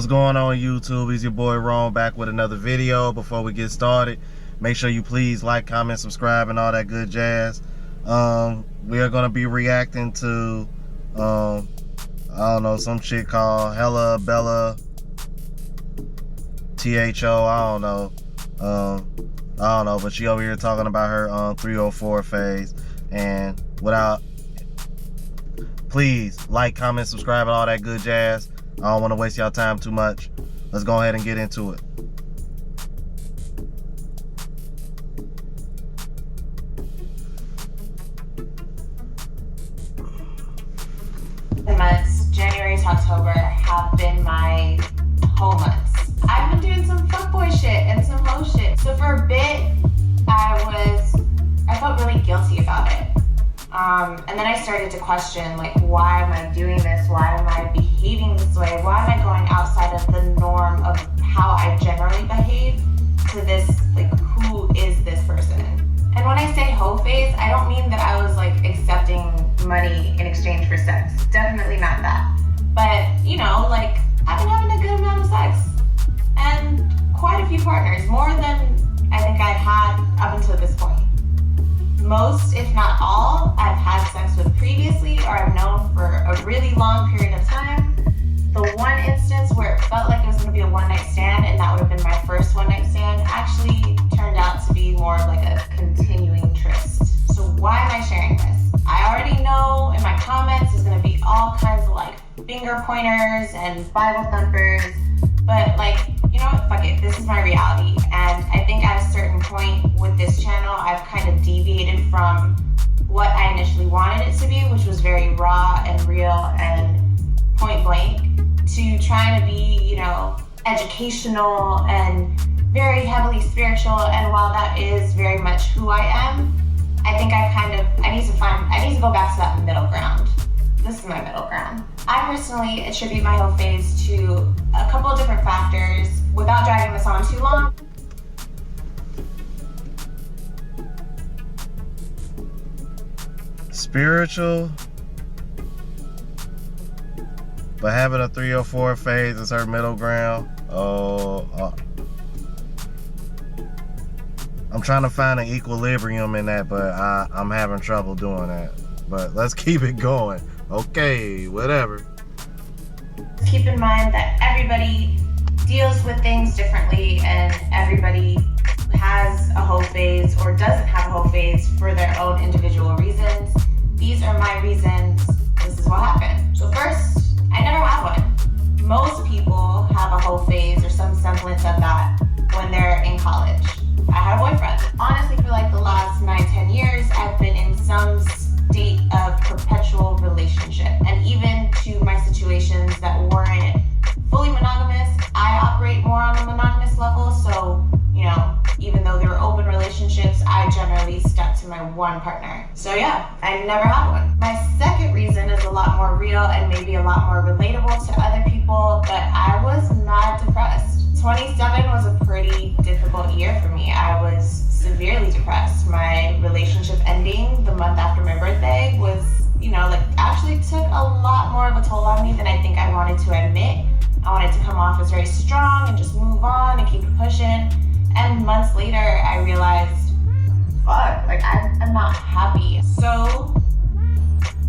What's going on YouTube? It's your boy Ron back with another video. Before we get started, make sure you please like, comment, subscribe, and all that good jazz. We are gonna be reacting to I don't know, some shit called Hella Bella THO. I don't know, but she over here talking about her 304 phase. And please like, comment, subscribe, and all that good jazz. I don't want to waste y'all time too much. Let's go ahead and get into it. The months, January to October, have been my whole months. I've been doing some fuckboy shit and some low shit. So for a bit, I felt really guilty about it. And then I started to question, like, why am I doing this? Why am I behaving this way? Why am I going outside of the norm of how I generally behave to this, like, who is this person? And when I say hoe phase, I don't mean that I was, like, accepting money in exchange for sex. Definitely not that. But, you know, like, I've been having a good amount of sex. And quite a few partners, more than I think I've had up until this point. Most, if not all, I've had sex with previously or I've known for a really long period of time. The one instance where it felt like it was going to be a one-night stand, and that would have been my first one-night stand, actually turned out to be more of like a continuing tryst. So why am I sharing this? I already know in my comments there's going to be all kinds of like finger pointers and Bible thumpers, but like, you know what, fuck it, this is my reality. And I think at a certain point with this channel, I've kind of deviated from what I initially wanted it to be, which was very raw and real and point blank, to trying to be, you know, educational and very heavily spiritual. And while that is very much who I am, I think I need to go back to that middle ground. This is my middle ground. I personally attribute my whole phase to a couple of different factors. Without dragging this on too long, spiritual, but having a 304 phase is her middle ground. I'm trying to find an equilibrium in that, but I'm having trouble doing that. But let's keep it going. Okay, whatever. keep in mind that everybody deals with things differently and everybody has a whole phase or doesn't have a whole phase for their own individual reasons. These are my reasons. This is what happened. So first, I never had one. Most people have a whole phase or some semblance of that when they're in college. I had a boyfriend. Honestly, for like the last 9-10 years, I've been in some state of perpetual relationship. And even to my situations that weren't fully monogamous, I operate more on a monogamous level. So, you know, even though they were open relationships, I generally stuck to my one partner. So yeah, I never had one. My second reason is a lot more real and maybe a lot more relatable to other people, but I was mad depressed. 27 was a pretty difficult year for me. I was severely depressed. My relationship ending the month after my birthday was, you know, like actually took a lot more of a toll on me than I think I wanted to admit. I wanted to come off as very strong and just move on and keep it pushing. And months later, I realized, fuck, like I'm not happy. So,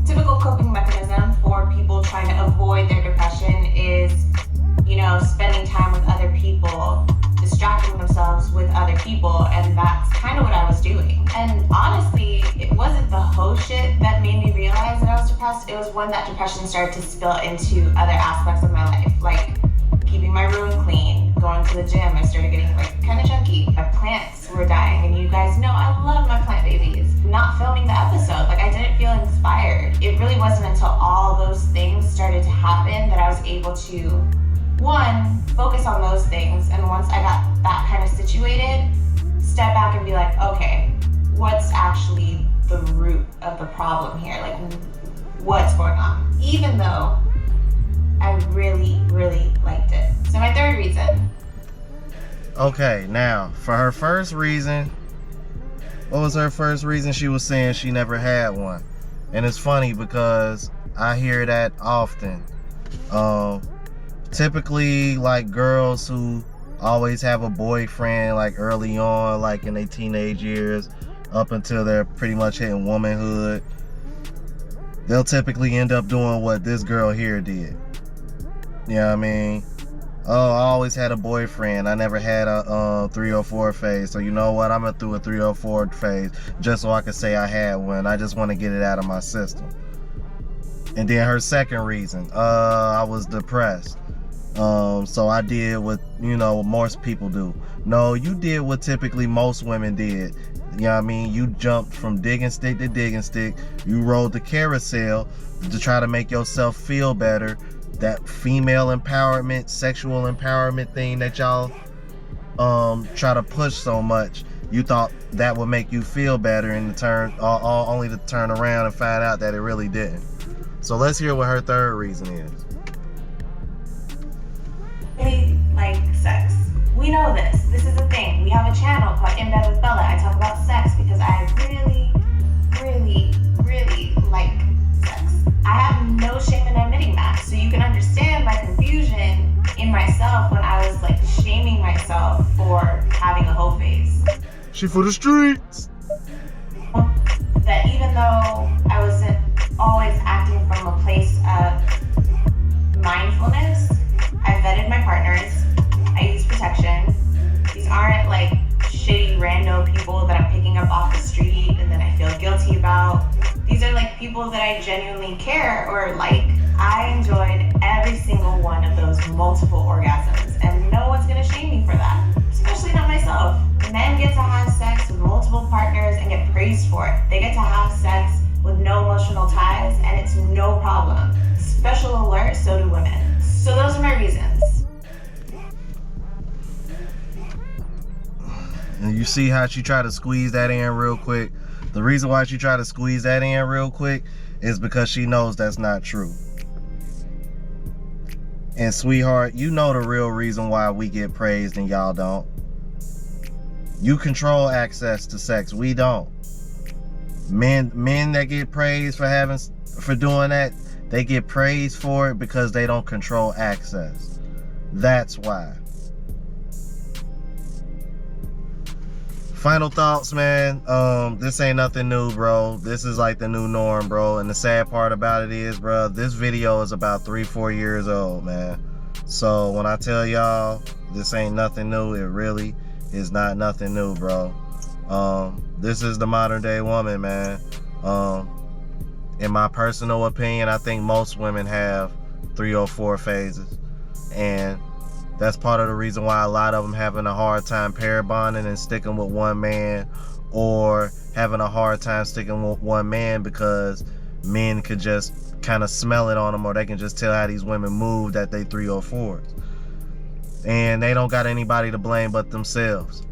typical coping mechanism for people trying to avoid their depression is, you know, spending time with other people, distracting themselves with other people, and that's kind of what I was doing. And honestly, it wasn't the whole shit that made me realize that I was depressed. It was when that depression started to spill into other aspects of my life, like keeping my room clean, going to the gym. I started getting like kind of chunky. My plants were dying, and you guys know I love my plant babies. Not filming the episode, like I didn't feel inspired. It really wasn't until all those things started to happen that I was able to, one, focus on those things, and once I got that kind of situated, step back and be like, okay, what's actually the root of the problem here? Like, what's going on? Even though I really, really liked it. So my third reason. Okay, now, for her first reason, what was her first reason? She was saying she never had one. And it's funny because I hear that often. typically like girls who always have a boyfriend like early on, like in their teenage years, up until they're pretty much hitting womanhood, they'll typically end up doing what this girl here did. You know what I mean? Oh, I always had a boyfriend. I never had a 304 phase. So you know what? I'm gonna do a 304 phase just so I can say I had one. I just want to get it out of my system. And then her second reason, I was depressed. So I did what, you know, most people do. No, you did what typically most women did. You know what I mean? You jumped from digging stick to digging stick. You rode the carousel to try to make yourself feel better. That female empowerment, sexual empowerment thing that y'all try to push so much. You thought that would make you feel better, in the turn, only to turn around and find out that it really didn't. So let's hear what her third reason is. Really like sex. We know this. This is a thing. We have a channel called In Bed with Bella. I talk about sex because I really, really, really like sex. I have no shame in admitting that. So you can understand my confusion in myself when I was like shaming myself for having a hoe phase. She for the streets. That even though I wasn't always acting from a place of mindfulness, I vetted my partners. I use protection. These aren't like shitty rando people that I'm picking up off the street and then I feel guilty about. These are like people that I genuinely care or like. I enjoyed every single one of those multiple orgasms, and no one's gonna shame me for that, especially not myself. Men get to have sex with multiple partners and get praised for it. They get to have sex with no emotional ties, and it's no problem. Special alert, so do women. So those are my reasons. And you see how she tried to squeeze that in real quick? The reason why she tried to squeeze that in real quick is because she knows that's not true. And sweetheart, you know the real reason why we get praised and y'all don't. You control access to sex, we don't. Men that get praised for doing that, they get praised for it because they don't control access. That's why. Final thoughts, man. This ain't nothing new, bro. This is like the new norm, bro. And the sad part about it is, bro, this video is about 3-4 years old, man. So when I tell y'all this ain't nothing new, it really is not nothing new, bro. This is the modern day woman, man. In my personal opinion, I think most women have 304 phases. And that's part of the reason why a lot of them having a hard time pair bonding and sticking with one man, or having a hard time sticking with one man because men could just kind of smell it on them, or they can just tell how these women move that they 304s. And they don't got anybody to blame but themselves.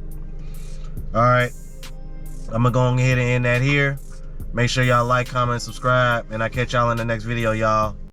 Alright, I'm gonna go ahead and end that here. Make sure y'all like, comment, subscribe, and I'll catch y'all in the next video, y'all.